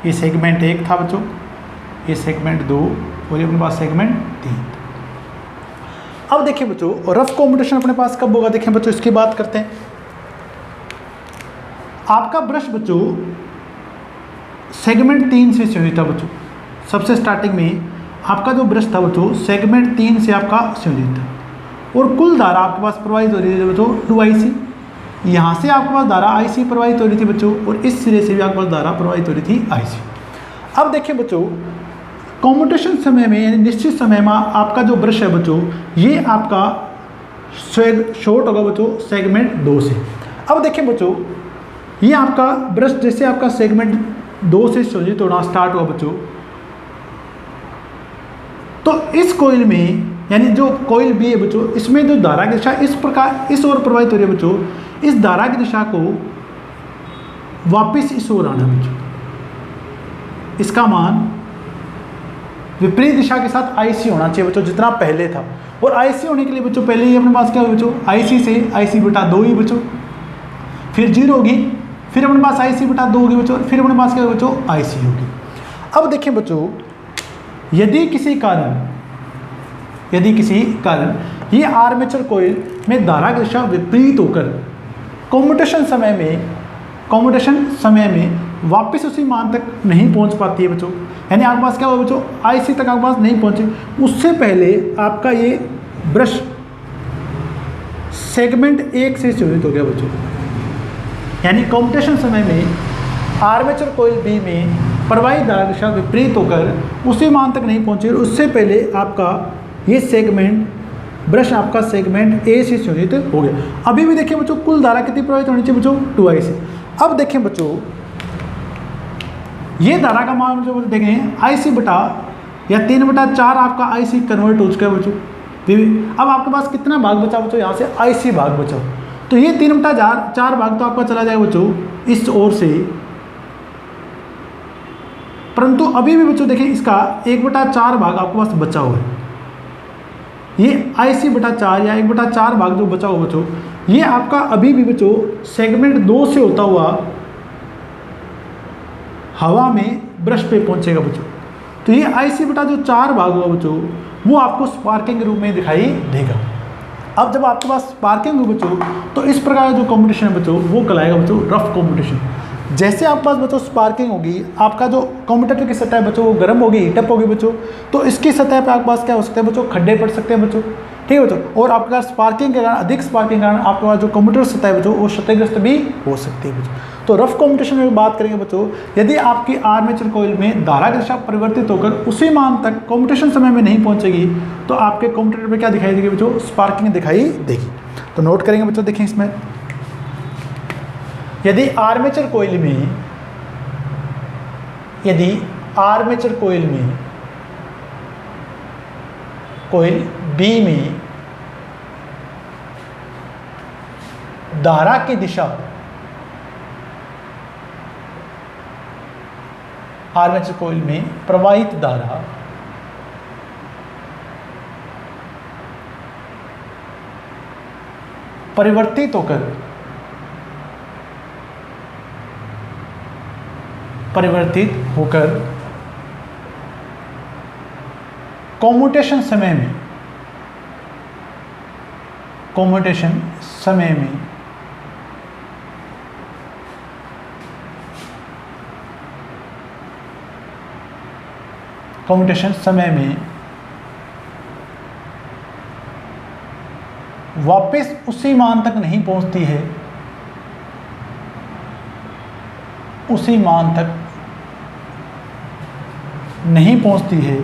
ये सेगमेंट 1 था बच्चों, ये सेगमेंट 2 और ये अपने पास सेगमेंट 3। अब देखिए बच्चों, रफ कम्यूटेशन अपने पास कब होगा? देखें बच्चों, इसकी बात करते हैं। आपका ब्रश बच्चों सेगमेंट 3 से संयोजित था बच्चों। सबसे स्टार्टिंग में आपका जो ब्रश था बच्चों सेगमेंट 3 से आपका संयोजित था, और कुल धारा आपके पास प्रवाहित हो रही थी बच्चों 2IC। यहाँ से आपके पास धारा IC प्रवाहित हो रही थी बच्चों, और इस सिरे से भी आपके पास धारा प्रवाहित हो रही थी IC। अब देखिए बच्चों, कम्यूटेशन समय में यानी निश्चित समय में आपका जो ब्रश है बच्चों ये आपका शॉर्ट होगा बच्चों सेगमेंट 2 से। अब देखिए बच्चों, ये आपका ब्रश जैसे आपका सेगमेंट 2 से संयोजित होना स्टार्ट हुआ बच्चों, तो इस कॉइल में यानी जो कॉइल बी है बच्चों, इसमें जो धारा की दिशा इस प्रकार इस ओर प्रवाहित हो रही है बच्चों, इस धारा की दिशा को वापस इस ओर आना बच्चों, इसका मान विपरीत दिशा के साथ IC होना चाहिए बच्चों जितना पहले था। और IC होने के लिए बच्चों पहले ही अपने पास क्या होगा बच्चों, IC से IC बटा 2 ही बच्चों, फिर 0 होगी, फिर अपने पास IC बटा 2 होगी बच्चों, फिर अपने पास क्या होगा बच्चों IC होगी। अब देखिए बच्चों, यदि किसी कारण ये आर्मेचर कॉइल में धारा की दिशा विपरीत होकर कम्यूटेशन समय में वापस उसी मान तक नहीं पहुंच पाती है बच्चों, यानी आपके पास क्या होगा बच्चों IC तक आपके पास नहीं पहुंचे, उससे पहले आपका ये ब्रश सेगमेंट 1 से संयोजित हो गया बच्चों, यानी कम्यूटेशन समय में आर्मेचर कॉइल बी में प्रवाहित धारा दिशा विपरीत होकर उसी मान तक नहीं पहुंची, उससे पहले आपका ये सेगमेंट ब्रश आपका सेगमेंट ए से संयोजित हो गया। अभी भी देखिए बच्चों, कुल धारा कितनी प्रवाहित होनी चाहिए बच्चों 2IC। अब देखें बच्चों, ये धारा का मान जो देखें IC बटा या 3/4 आपका IC कन्वर्ट हो चुका है बच्चों। अब आपके पास कितना भाग बचा बच्चों, यहाँ से IC भाग बचा, तो ये 3/4 भाग तो आपका चला जाएगा बच्चों इस ओर से, परंतु अभी भी बच्चों देखें इसका 1/4 भाग आपके पास बचा हुआ है। ये IC बटा 4 या 1/4 भाग जो बचा हुआ बच्चों, ये आपका अभी भी बच्चों सेगमेंट 2 से होता हुआ हवा में ब्रश पे पहुंचेगा बच्चों। तो ये IC बटा जो 4 भाग हुआ बच्चों वो आपको स्पार्किंग के रूप में दिखाई देगा। अब जब आपके पास स्पार्किंग हो बच्चों, तो इस प्रकार का जो कम्यूटेशन है बच्चों वो कहलाएगा बच्चों रफ कम्यूटेशन। जैसे आपके पास बच्चों स्पार्किंग होगी, आपका जो कम्यूटेटर की सतह बच्चों वो गर्म होगी, हीटअप होगी बच्चों, तो इसकी सतह पे आपके पास क्या हो सकता है बच्चों, खड्डे पड़ सकते हैं बच्चों। ठीक है बच्चों, और आपके पास स्पार्किंग के कारण, अधिक स्पार्किंग के कारण आपके पास जो कम्यूटेटर सतह है बच्चों वो क्षतिग्रस्त भी हो सकती है बच्चों। तो रफ कम्यूटेशन में बात करेंगे बच्चों, यदि आपकी आर्मेचर कॉइल में धारा की दिशा परिवर्तित होकर उसी मान तक कम्यूटेशन समय में नहीं पहुंचेगी, तो आपके कम्यूटेटर पे क्या दिखाई देगी बच्चों, स्पार्किंग दिखाई देगी। तो नोट करेंगे बच्चों, देखें इसमें यदि आर्मेचर कॉइल में कॉइल बी में धारा की दिशा आर्मेचर कॉइल में प्रवाहित धारा परिवर्तित होकर कम्यूटेशन समय में वापस उसी मान तक नहीं पहुंचती है,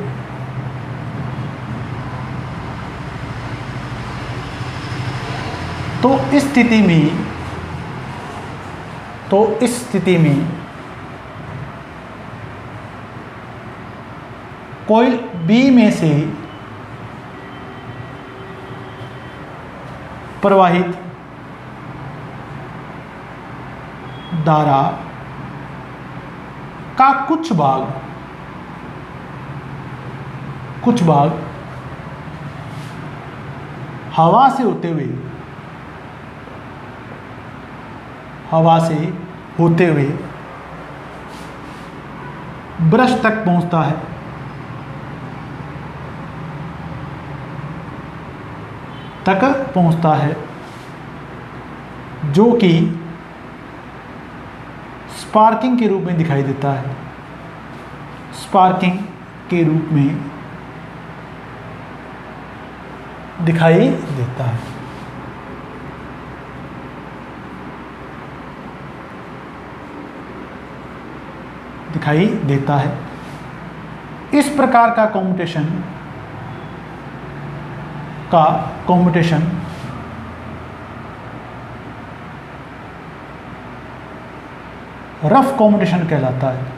तो इस स्थिति में कॉइल बी में से प्रवाहित धारा का कुछ भाग हवा से होते हुए ब्रश तक पहुंचता है, जो कि स्पार्किंग के रूप में दिखाई देता है। दिखाई देता है। इस प्रकार का कम्यूटेशन रफ कम्यूटेशन कहलाता है।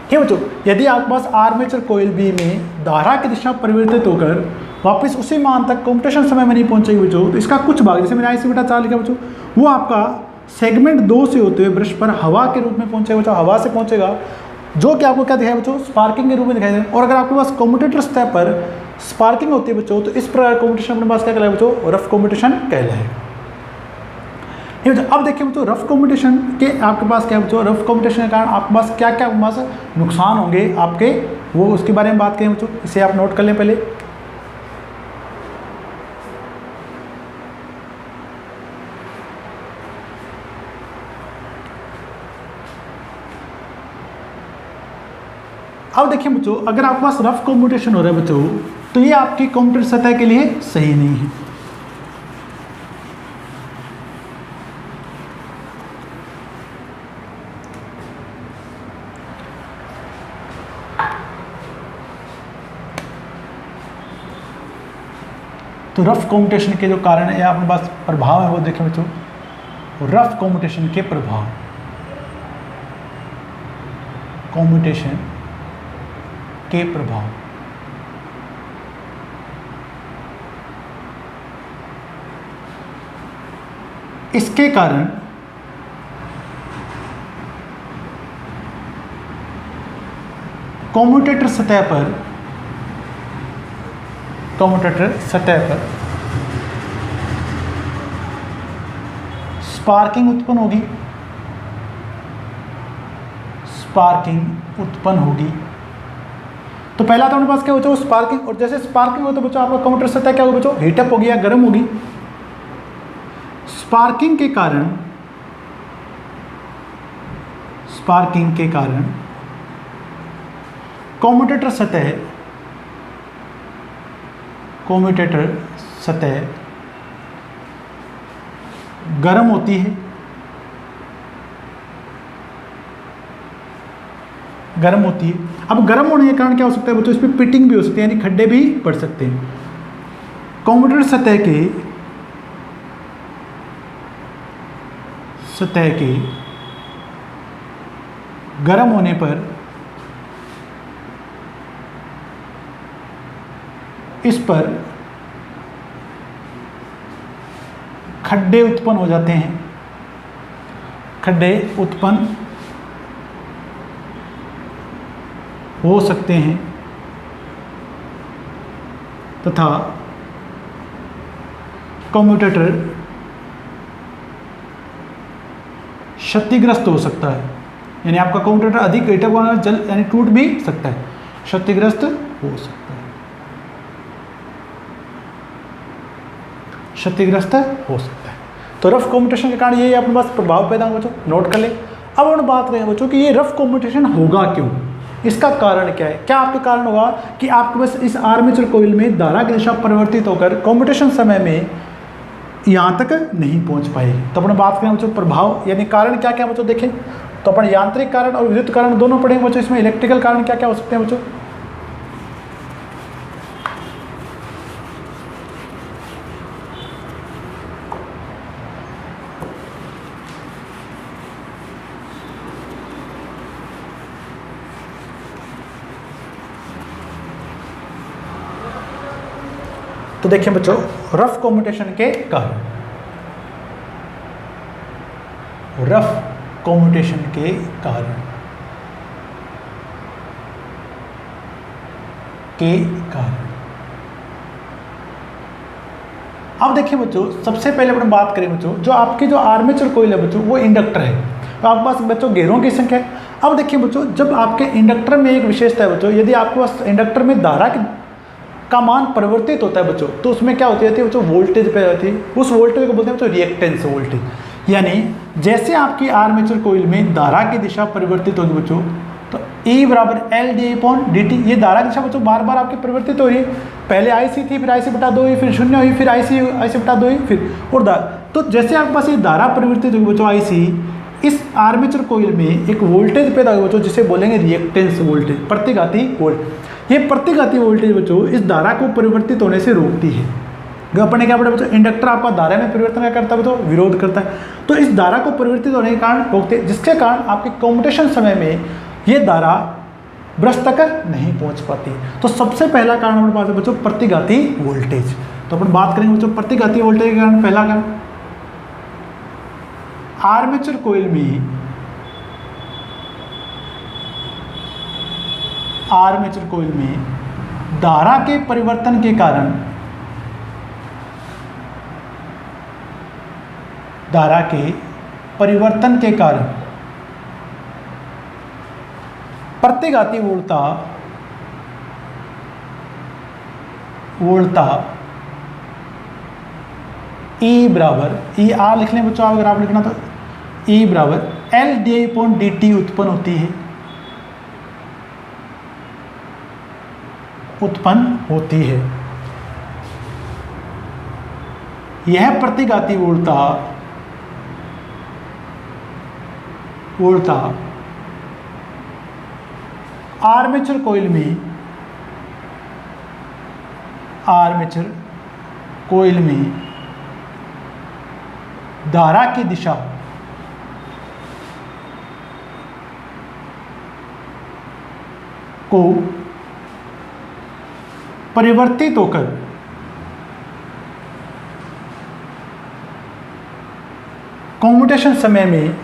ठीक है बच्चों, यदि आपके पास आर्मेचर कॉइल बी में धारा की दिशा परिवर्तित होकर वापस उसी मान तक कम्यूटेशन समय में नहीं पहुंचेगी बच्चों, तो इसका कुछ भाग, जैसे मैंने IC/4 लिखा बच्चों, वो आपका सेगमेंट 2 से होते हुए ब्रश पर हवा के रूप में पहुंचेगा बच्चों, हवा से पहुंचेगा, जो कि आपको क्या दिखाई बच्चों, स्पार्किंग के रूप में दिखाई देगा। और अगर आपके पास कम्यूटेटर सतह पर स्पार्किंग होती है बच्चों, तो इस प्रकार कम्यूटेशन अपने पास क्या कहलाएगा बच्चों, रफ कम्यूटेशन कहलाएगा। अब देखिए बच्चों, रफ कम्यूटेशन के आपके पास क्या है बच्चों, रफ कम्यूटेशन के कारण आपके पास क्या क्या नुकसान होंगे आपके, वो उसके बारे में बात करें बच्चों, इसे आप नोट कर लें पहले। अब देखिए बच्चों, अगर आपके पास रफ कम्यूटेशन हो रहा है बच्चों, तो ये आपकी कंप्यूटर सतह के लिए सही नहीं है। तो रफ कम्यूटेशन के जो कारण है, अपने पास प्रभाव है, वो देखें बच्चों, रफ कम्यूटेशन के प्रभाव, इसके कारण कम्यूटेटर सतह पर स्पार्किंग उत्पन्न होगी। तो पहला तो हमारे पास क्या बच्चों, स्पार्किंग, और जैसे स्पार्किंग हो तो बच्चों आपका कम्यूटेटर सतह क्या होगी बच्चों, हीटअप होगी या गर्म होगी। स्पार्किंग के कारण कम्यूटेटर सतह गर्म होती है, अब गर्म होने के कारण क्या हो सकता है बच्चों, इसमें पिटिंग भी हो सकती है, यानी खड्डे भी पड़ सकते हैं। कम्यूटेटर सतह के सतह के गर्म होने पर इस पर खड्डे उत्पन्न हो जाते हैं, खड्डे उत्पन्न हो सकते हैं तथा कम्यूटेटर क्षतिग्रस्त हो सकता है। यानी आपका कम्यूटेटर अधिक घटक वाला जल यानी टूट भी सकता है, क्षतिग्रस्त हो सकता है, क्षतिग्रस्त हो सकता है। तो रफ कम्यूटेशन के कारण ये अपने पास प्रभाव पैदा होगा, बच्चों नोट कर ले। अब हम बात करें बच्चों कि ये रफ कम्यूटेशन होगा क्यों, इसका कारण क्या है। क्या आपके कारण होगा कि आपके पास इस आर्मेचर कॉइल में धारा की दिशा परिवर्तित होकर कम्यूटेशन समय में यहाँ तक नहीं पहुँच पाएगी। तो अपने बात करें बच्चों प्रभाव यानी कारण क्या क्या बच्चों देखें, तो अपन यांत्रिक कारण और विद्युत कारण दोनों पढ़ेंगे बच्चों। इसमें इलेक्ट्रिकल कारण क्या क्या हो सकते हैं बच्चों। तो देखिए बच्चों रफ कम्यूटेशन के कारण, रफ कम्यूटेशन के कारण अब देखिए बच्चों सबसे पहले अपन बात करें बच्चों जो आपकी जो आर्मेचर कॉइल है बच्चों वो इंडक्टर है। तो आपके पास बच्चों घेरों की संख्या है। अब देखिए बच्चों जब आपके इंडक्टर में एक विशेषता है बच्चों, यदि आपके पास इंडक्टर में धारा का मान परिवर्तित होता है बच्चों तो उसमें क्या होती है बच्चों, वोल्टेज पे रहती है। उस वोल्टेज को बोलते हैं बच्चों रिएक्टेंस वोल्टेज। यानी जैसे आपकी आर्मेचर कॉइल में धारा की दिशा परिवर्तित होगी बच्चों तो E बराबर LdI/dt, ये धारा की दिशा बच्चों बार बार आपकी परिवर्तित हो रही है। पहले IC थी, फिर IC बटा 2 हुई, फिर 0 हुई, फिर IC बटा 2 हुई, फिर और तो जैसे आपके पास ये धारा परिवर्तित होगी बच्चों IC, इस आर्मेचर कॉइल में एक वोल्टेज पैदा होगा बच्चों जिसे बोलेंगे रिएक्टेंस वोल्टेज, प्रतिघाती वोल्टेज। ये प्रतिघाती वोल्टेज बच्चों इस धारा को परिवर्तित होने से रोकती है। अपने क्या पढ़ा बच्चों, इंडक्टर आपका धारा में परिवर्तन क्या करता है बच्चों, विरोध करता है। तो इस धारा को परिवर्तित होने के कारण रोकते हैं, जिसके कारण आपके कम्यूटेशन समय में ये धारा ब्रश तक नहीं पहुंच पाती। तो सबसे पहला कारण हमारे पास है बच्चों प्रतिघाती वोल्टेज। तो अपन बात करेंगे बच्चों प्रतिघाती वोल्टेज के कारण। पहला कारण आर्मेचर कॉइल में धारा के परिवर्तन के कारण प्रतिघाती वोल्टता E बराबर ER लिख लें बच्चों, अगर आप लिखना तो E बराबर LdI/dt उत्पन्न होती है। यह प्रतिघाती वोल्टता आर्मेचर कॉइल में धारा की दिशा को परिवर्तित होकर कम्यूटेशन समय में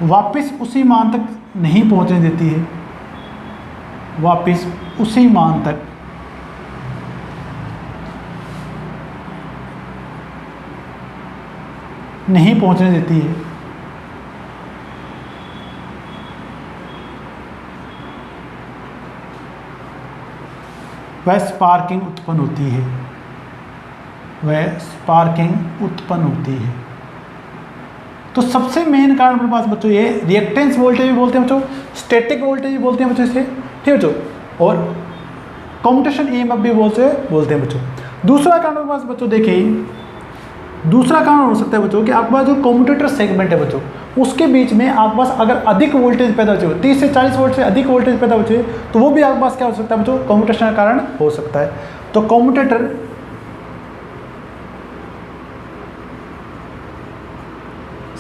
वापस उसी मान तक नहीं पहुंचने देती है, वापस उसी मान तक नहीं पहुंचने देती है। वह स्पार्किंग उत्पन्न होती है। तो सबसे मेन कारण हमारे पास बच्चों ये रिएक्टेंस वोल्टेज भी बोलते हैं बच्चों, स्टैटिक वोल्टेज भी बोलते हैं बच्चों इसे, ठीक है बच्चों, और कम्यूटेशन EMF भी बोलते हैं बच्चों। दूसरा कारण हमारे पास बच्चों देखिए दूसरा कारण हो सकता है बच्चों कि आपके पास जो कम्यूटेटर सेगमेंट है बच्चों, उसके बीच में आपके पास अगर अधिक वोल्टेज पैदा हो, 30 से 40 वोल्ट से अधिक वोल्टेज पैदा हो, तो वो भी आपके पास क्या हो सकता है बच्चों, कम्यूटेशन का कारण हो सकता है। तो कम्यूटेटर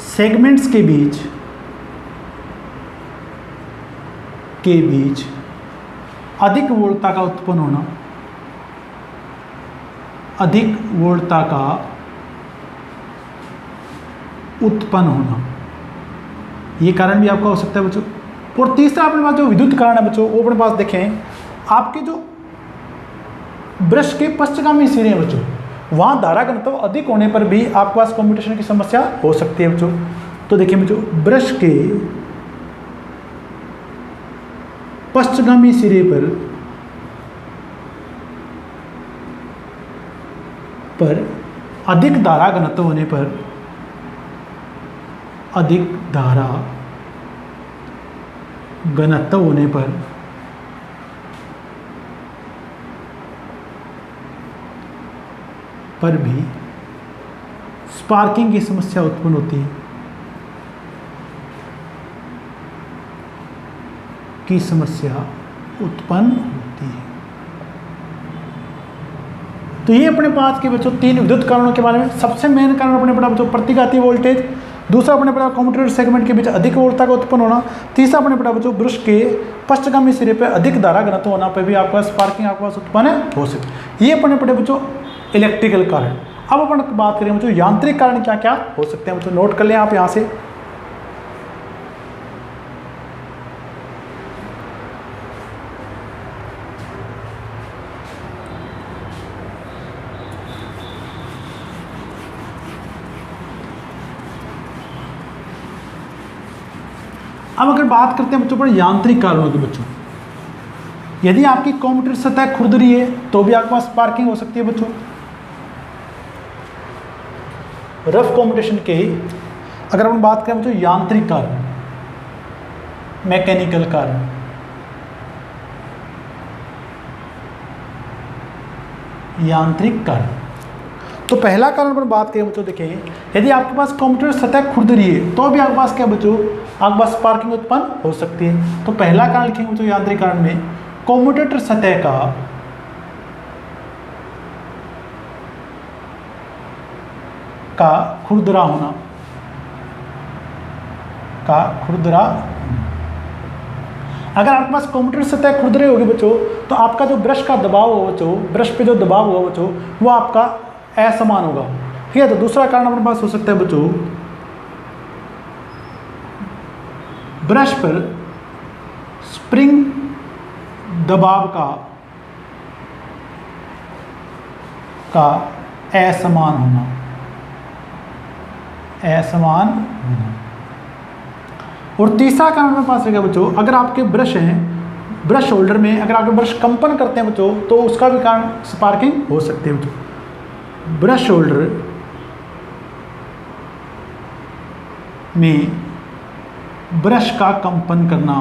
सेगमेंट्स के बीच अधिक वोल्टता का उत्पन्न होना, अधिक वोल्टता का उत्पन्न होना, ये कारण भी आपका हो सकता है बच्चों। और तीसरा अपने पास जो विद्युत कारण है बच्चों, वो अपने पास देखें, आपके जो ब्रश के पश्चगामी सिरे हैं बच्चों, वहाँ धारा घनत्व अधिक होने पर भी आपके पास कम्यूटेशन की समस्या हो सकती है बच्चों। तो देखिए बच्चों, ब्रश के पश्चगामी सिरे पर अधिक धारा घनत्व होने पर, अधिक धारा घनत्व होने पर भी स्पार्किंग की समस्या उत्पन्न होती है, तो ये अपने पास के बच्चों 3 विद्युत कारणों के बारे में। सबसे मेन कारण अपने पढ़ा बच्चों प्रतिघाती वोल्टेज, दूसरा अपने पढ़ा कम्यूटेटर सेगमेंट के बीच अधिक वोल्टता का उत्पन्न होना, तीसरा अपने पढ़ा बच्चों ब्रश के पश्चगामी सिरे पर अधिक धारा घनत्व होना पर भी आपका स्पार्किंग आपके पास उत्पन्न हो सकती है। ये अपने पढ़े बच्चों इलेक्ट्रिकल कारण। अब अपन बात करें बच्चों यांत्रिक कारण क्या क्या हो सकते हैं बच्चों, नोट कर लें आप यहाँ से। अब अगर बात करते हैं बच्चों पर यांत्रिक कारणों की बच्चों, यदि आपकी कम्यूटेटर सतह खुरदरी है तो भी आपके पास स्पार्किंग हो सकती है बच्चों। रफ कम्यूटेशन के अगर हम बात करें बच्चों यांत्रिक कारण, मैकेनिकल कारण, यांत्रिक कारण, तो पहला कारण पर बात करें बच्चों, देखिए यदि आपके पास कम्यूटेटर सतह खुरदरी है तो भी आपके पास क्या बच्चों, आपके पास स्पार्किंग उत्पन्न हो सकती है। तो पहला कारण लिखेंगे बच्चों यांत्रिक कारण में कम्यूटेटर सतह का खुरदरा होना, अगर आपके पास कम्यूटेटर सतह खुरदरे होगी बच्चों तो आपका जो ब्रश का दबाव होगा बच्चों, ब्रश पे जो दबाव होगा बच्चों, वो आपका असमान होगा। ठीक है, तो दूसरा कारण अपने पास हो सकता है बच्चों ब्रश पर स्प्रिंग दबाव का असमान होना, और तीसरा कारण मेरे पास रहेगा बच्चों, अगर आपके ब्रश हैं, ब्रश होल्डर में अगर आपके ब्रश कंपन करते हैं बच्चों तो उसका भी कारण स्पार्किंग हो सकती है बच्चों। ब्रश होल्डर में ब्रश का कंपन करना,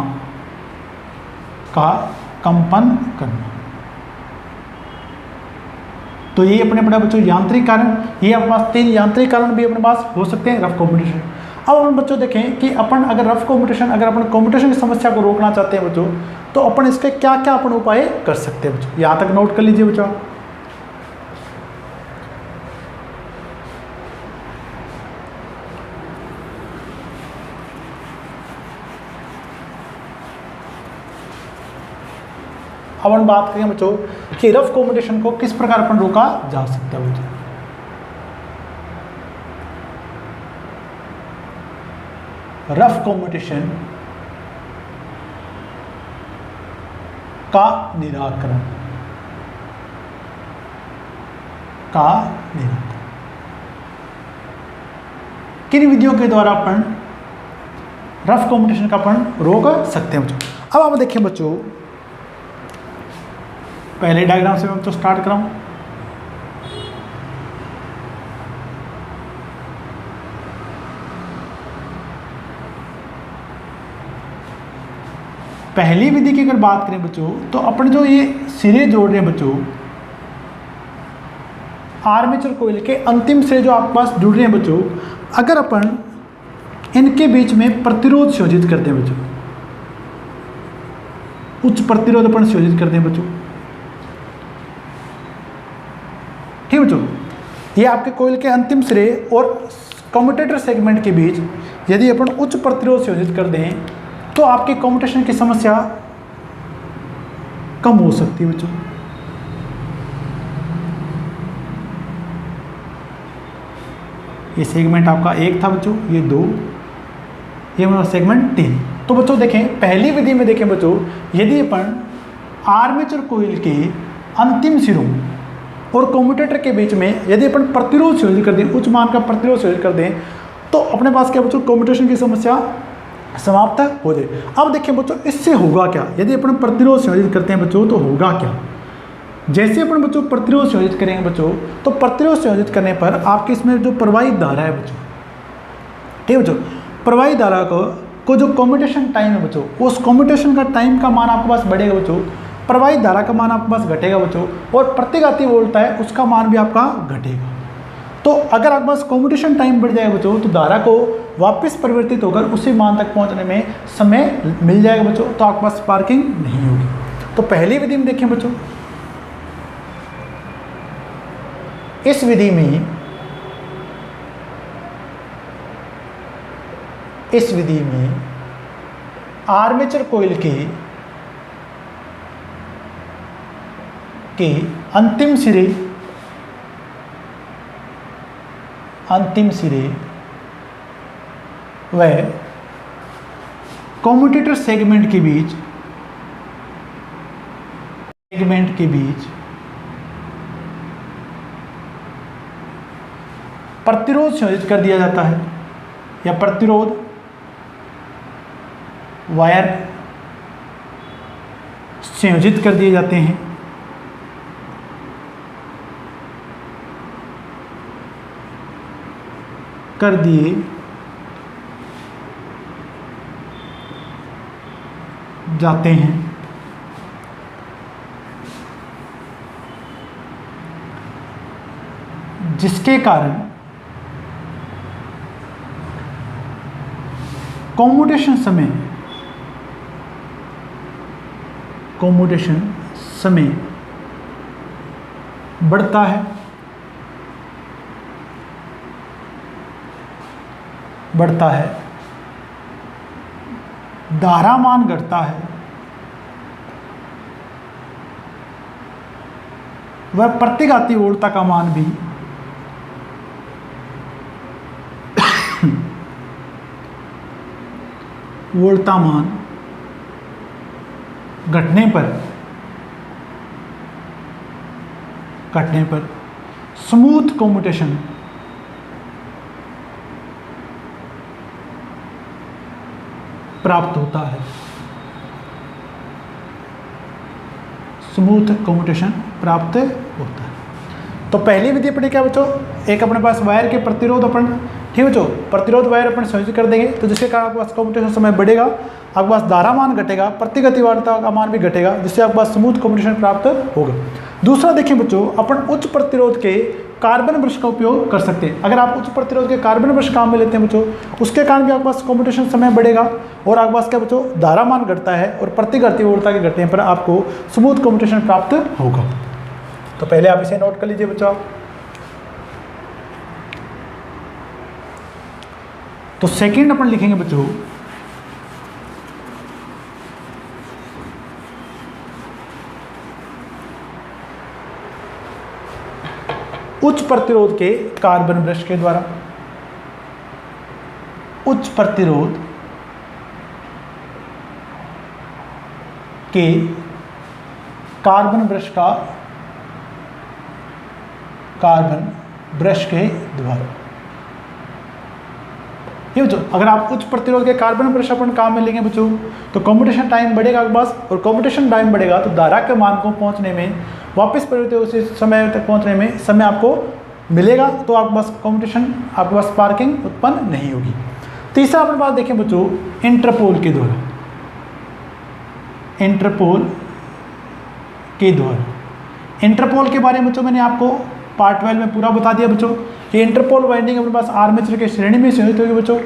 तो ये अपने पढ़ा बच्चों यांत्रिक कारण। ये अपने पास 3 यांत्रिक कारण भी अपने पास हो सकते हैं रफ कम्यूटेशन। अब अपन बच्चों देखें कि अपन अगर रफ कम्यूटेशन, अगर अपन कम्यूटेशन की समस्या को रोकना चाहते हैं बच्चों, तो अपन इसके क्या क्या अपन उपाय कर सकते हैं बच्चों, यहाँ तक नोट कर लीजिए बच्चों। अब हम बात करें बच्चों कि रफ कम्यूटेशन को किस प्रकार अपन रोका जा सकता है बच्चों। रफ कम्यूटेशन का निराकरण, किन विधियों के द्वारा अपन रफ कम्यूटेशन का अपन रोक सकते हैं बच्चों। अब आप देखिए बच्चों, पहले डायग्राम से मैं तो स्टार्ट कराऊं। पहली विधि की अगर बात करें बच्चों, तो अपन जो ये सिरे जोड़ रहे हैं बच्चों, आर्मेचर कोयल के अंतिम से जो आपके पास जुड़ रहे हैं बच्चों, अगर अपन इनके बीच में प्रतिरोध संयोजित करते हैं बच्चों, उच्च प्रतिरोध अपन संयोजित करते हैं बच्चों, ठीक बच्चों, ये आपके कोयल के अंतिम सिरे और कम्यूटेटर सेगमेंट के बीच यदि अपन उच्च प्रतिरोध संयोजित कर दें तो आपके कम्यूटेशन की समस्या कम हो सकती है बच्चों। ये सेगमेंट आपका 1 था बच्चों, ये 2, ये मेरा सेगमेंट 3। तो बच्चों देखें, पहली विधि में देखें बच्चों, यदि अपन आर्मेचर कोयल के अंतिम सिरों और कम्यूटेटर के बीच में यदि अपन प्रतिरोध संयोजित कर दें, उच्च मान का प्रतिरोध संयोजित कर दें, तो अपने पास क्या बच्चों, कम्यूटेशन की समस्या समाप्त हो जाए। अब देखिए बच्चों, इससे होगा क्या, यदि अपन प्रतिरोध संयोजित करते हैं बच्चों तो होगा क्या। जैसे अपन बच्चों प्रतिरोध संयोजित करेंगे बच्चों, तो प्रतिरोध संयोजित करने पर आपके इसमें जो प्रवाहित धारा है बच्चों, ठीक है बच्चों, प्रवाहित धारा को जो कम्यूटेशन टाइम है बच्चों, उस कम्यूटेशन का टाइम का मान आपके पास बढ़ेगा बच्चों, प्रवाहित धारा का मान आपके पास घटेगा बच्चों, और प्रतिघाती वोल्टा है उसका मान भी आपका घटेगा। तो अगर आपके पास कम्यूटेशन टाइम बढ़ जाएगा बच्चों, तो धारा को वापस परिवर्तित होकर उसी मान तक पहुंचने में समय मिल जाएगा बच्चों, तो आपके पास स्पार्किंग नहीं होगी। तो पहली विधि में देखें बच्चों, इस विधि में आर्मेचर कोयल के अंतिम सिरे व कम्यूटेटर सेगमेंट के बीच प्रतिरोध संयोजित कर दिया जाता है, या प्रतिरोध वायर संयोजित कर दिए जाते हैं। कर दिए जाते हैं। जिसके कारण कम्यूटेशन समय बढ़ता है, धारा मान घटता है, वह प्रतिघाती वोल्टा का मान भी वोल्टा मान घटने पर स्मूथ कम्यूटेशन प्राप्त होता है। स्मूथ कम्यूटेशन प्राप्त होता है। तो पहली विधि अपने क्या बच्चों, एक अपने पास वायर के प्रतिरोध अपन, ठीक है बच्चों, प्रतिरोध वायर अपन संयोजित कर देंगे, तो जिसके कारण आपके पास कम्यूटेशन समय बढ़ेगा, आपके पास धारा मान घटेगा, प्रतिगति वार्ता का मान भी घटेगा, जिससे आपके पास स्मूथ कम्यूटेशन प्राप्त होगा। दूसरा देखिए बच्चों, अपन उच्च प्रतिरोध के कार्बन ब्रश का उपयोग कर सकते हैं। अगर आप उच्च प्रतिरोध के कार्बन ब्रश काम में लेते हैं बच्चों, उसके कारण भी आपके पास कम्यूटेशन समय बढ़ेगा, और आपके पास क्या बच्चों, धारा मान घटता है, और प्रतिघाती वोल्टा के घटने पर आपको स्मूथ कम्यूटेशन प्राप्त होगा। तो पहले आप इसे नोट कर लीजिए बच्चों। तो सेकंड अपन लिखेंगे बच्चों, उच्च प्रतिरोध के कार्बन ब्रश के द्वारा, उच्च प्रतिरोध के कार्बन ब्रश के द्वारा। ये बच्चों, अगर आप उच्च प्रतिरोध के कार्बन ब्रश अपन काम में लेंगे बच्चों, तो कम्यूटेशन टाइम बढ़ेगा आपके पास, और कम्यूटेशन टाइम बढ़ेगा तो धारा के मान को पहुंचने में, वापस परिवर्तित उसी समय तक पहुंचने में समय आपको मिलेगा, तो आपके पास कम्यूटेशन, आपके पास स्पार्किंग उत्पन्न नहीं होगी। तीसरा अपने पास देखें बच्चों, इंटरपोल के द्वारा। इंटरपोल के बारे में बच्चों मैंने आपको पार्ट 12 में पूरा बता दिया बच्चों कि इंटरपोल वाइंडिंग अपने पास आर्मेचर के श्रेणी में संयोजित होगी बच्चों,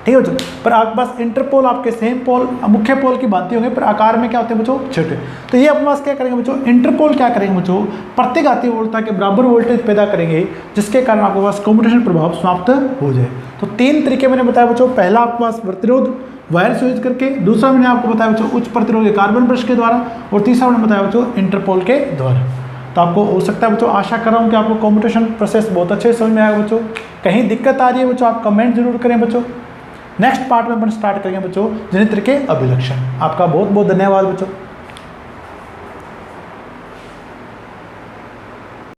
ठीक है बच्चों। पर आपके पास इंटरपोल आपके सेम पोल मुख्य पोल की बातें होंगे, पर आकार में क्या होते हैं बच्चों, छोटे। तो ये अपने पास क्या करेंगे बच्चों, इंटरपोल क्या करेंगे बच्चों, प्रतिघाती वोल्टता के बराबर वोल्टेज पैदा करेंगे, जिसके कारण आपके पास कम्यूटेशन प्रभाव समाप्त हो जाए। तो 3 तरीके मैंने बताया बच्चों, पहला आपके पास प्रतिरोध वायर संयोजित करके, दूसरा मैंने आपको बताया बच्चों उच्च प्रतिरोध के कार्बन ब्रश के द्वारा, और तीसरा मैंने बताया बच्चों इंटरपोल के द्वारा। तो आपको हो सकता है बच्चों, आशा कर रहा हूँ कि आपको कम्यूटेशन प्रोसेस बहुत अच्छे से समझ में आएगा बच्चों। कहीं दिक्कत आ रही है बच्चों, आप कमेंट जरूर करें बच्चों। नेक्स्ट पार्ट में अपन स्टार्ट करेंगे बच्चों जनित्र के अभिलक्षण। आपका बहुत बहुत धन्यवाद बच्चों।